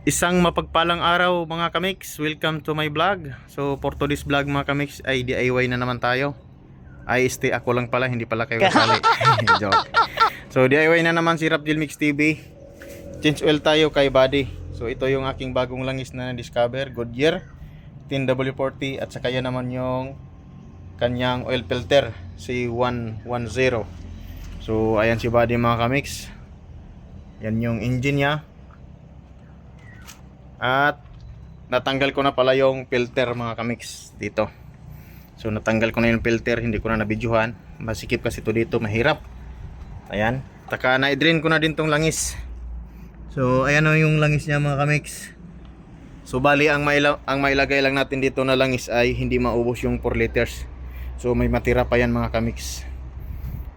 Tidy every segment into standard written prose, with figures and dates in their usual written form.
Isang mapagpalang araw mga kamix, welcome to my vlog. So for today's vlog mga kamix ay DIY na naman tayo. Ay stay ako lang pala, hindi pala kayo kasali. Joke. So DIY na naman si Rapjel Mix TV. Change oil tayo kay body. So ito yung aking bagong langis na na-discover, Goodyear 10W40 at saka yan naman yung kanyang oil filter C110. So ayan si body mga kamix. Yan yung engine niya. At natanggal ko na pala yung filter mga kamix dito. So natanggal ko na yung filter, hindi ko na nabidyohan. Masikip kasi ito dito, mahirap. Ayan, taka na-drain ko na din tong langis. So ayan o yung langis niya mga kamix. So bali ang mailagay lang natin dito na langis ay hindi maubos yung 4 liters. So may matira pa yan mga kamix.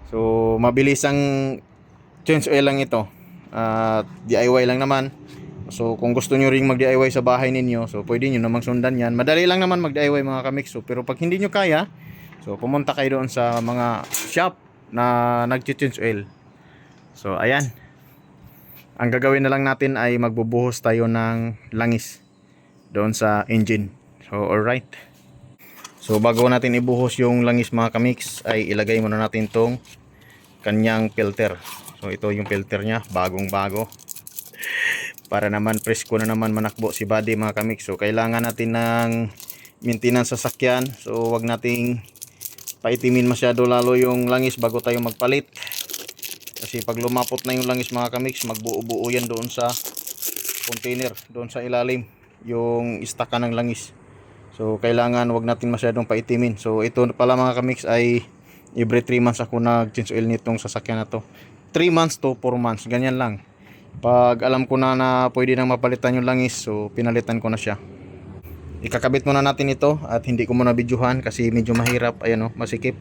So mabilis ang change oil lang ito. DIY lang naman. So kung gusto nyo ring mag-DIY sa bahay ninyo, so pwede nyo namang sundan yan. Madali lang naman mag-DIY mga kamix. So, pero pag hindi nyo kaya, so pumunta kayo doon sa mga shop na nag-change oil. So ayan, ang gagawin na lang natin ay magbubuhos tayo ng langis doon sa engine. So alright. So bago natin ibuhos yung langis mga kamix, ay ilagay muna natin tong kanyang filter. So ito yung filter nya, bagong bago, para naman presko na naman manakbo si body mga kamix. So kailangan natin ng maintenance sa sasakyan. So wag nating paitimin masyado lalo yung langis bago tayo magpalit. Kasi pag lumapot na yung langis mga kamix, magbuo-buo yan doon sa container, doon sa ilalim, yung istaka ng langis. So kailangan wag natin masyadong paitimin. So ito pala mga kamix ay every 3 months ako nag-change oil nitong sasakyan na to. 3 months to 4 months, ganyan lang. Pag alam ko na pwede nang mapalitan yung langis, so pinalitan ko na siya. Ikakabit muna natin ito at hindi ko muna bidyuhan kasi medyo mahirap. Ayan o, masikip.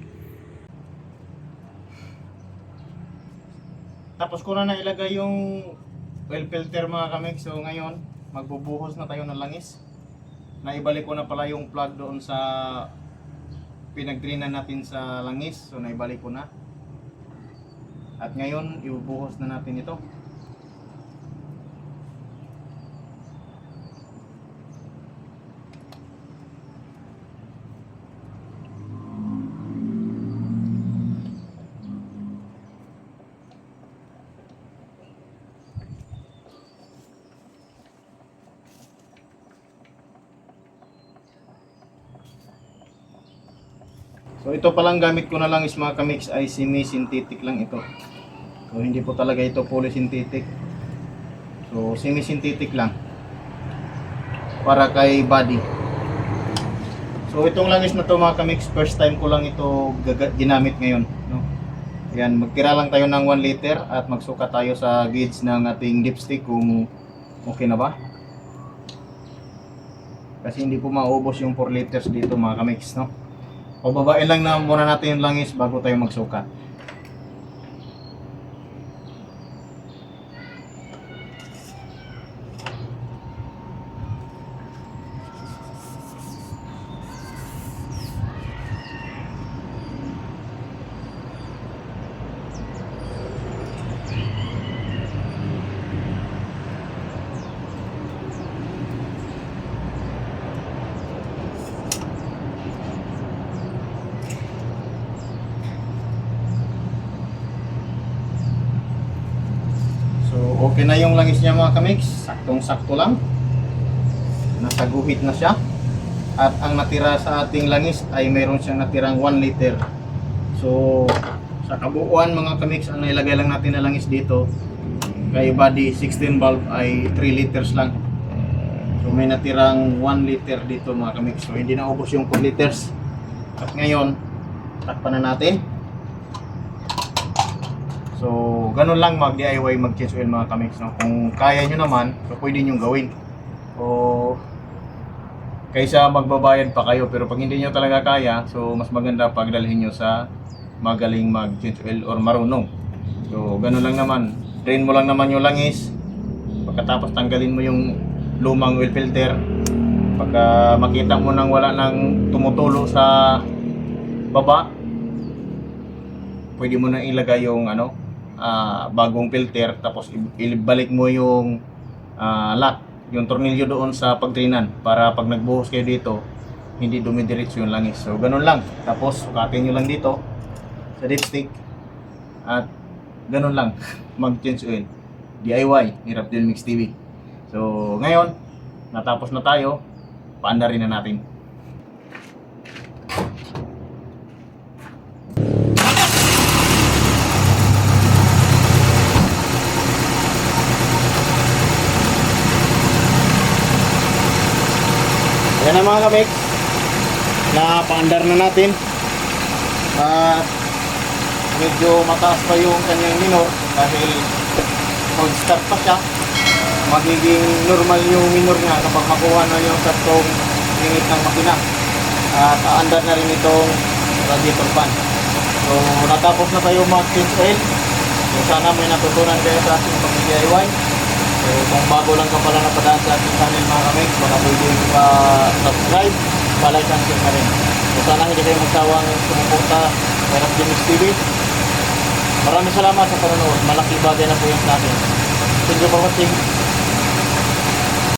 Tapos ko na nailagay yung oil filter mga kamix. So ngayon, magbubuhos na tayo ng langis. Naibalik ko na pala yung plug doon sa pinag-drainan natin sa langis. So naibalik ko na. At ngayon, ibubuhos na natin ito. So ito palang gamit ko na lang is mga kamix ay semi-synthetic lang ito. So hindi po talaga ito fully synthetic. So semi-synthetic lang para kay body. So itong langis na to mga kamix, first time ko lang ito ginamit ngayon, no? Yan, magtira lang tayo ng 1 liter at magsuka tayo sa gauge ng ating dipstick kung okay na ba. Kasi hindi po maubos yung 4 liters dito mga kamix, no? Pababain lang na muna natin yung langis bago tayo magsuka. Okay na yung langis niya mga kamix, saktong sakto lang, nasa guhit na siya. At ang natira sa ating langis ay mayroon siyang natirang 1 liter. So sa kabuuan mga kamix, ang nailagay lang natin na langis dito kay body 16 valve ay 3 liters lang. So may natirang 1 liter dito mga kamix. So hindi na ubos yung 4 liters. At ngayon, takpan na natin. So, ganun lang mag-DIY, mag-change oil mga kamix, no? Kung kaya nyo naman, so pwede nyo gawin. O, kaysa magbabayad pa kayo, pero pag hindi nyo talaga kaya, so mas maganda pagdalhin nyo sa magaling mag-change oil or marunong. So, ganun lang naman. Drain mo lang naman yung langis. Pagkatapos tanggalin mo yung lumang oil filter. Pagka makita mo nang wala nang tumutulo sa baba, pwede mo na ilagay yung bagong filter, tapos ibalik mo yung lock. yung tornilyo doon sa pagtrinan para pag nagbuhos kayo dito, hindi dumidiretso yung langis. So ganun lang. Tapos sukatin nyo lang dito sa dipstick at ganun lang mag-change oil. DIY, Hirap Din Mix TV. So ngayon, natapos na tayo, paandarin na natin. Yan na mga kamix, na paandar na natin at medyo mataas pa yung kanyang minor dahil mag-start pa siya. Magiging normal yung minor niya kapag makuha na yung saktong limit ng makina at aandar na rin itong radiator fan. So natapos na tayo mag-change oil. So sana may natutunan kayo sa ating pag-DIY. So kung bago lang ka pala napadaan sa ating channel mga kamix, baka pwede subscribe, palike and share na rin. So sana hindi kayo magsawang sumuporta sa Hirap Din Mix TV. Maraming salamat sa panonood. Malaking bagay na po yan sa akin. Thank you for watching.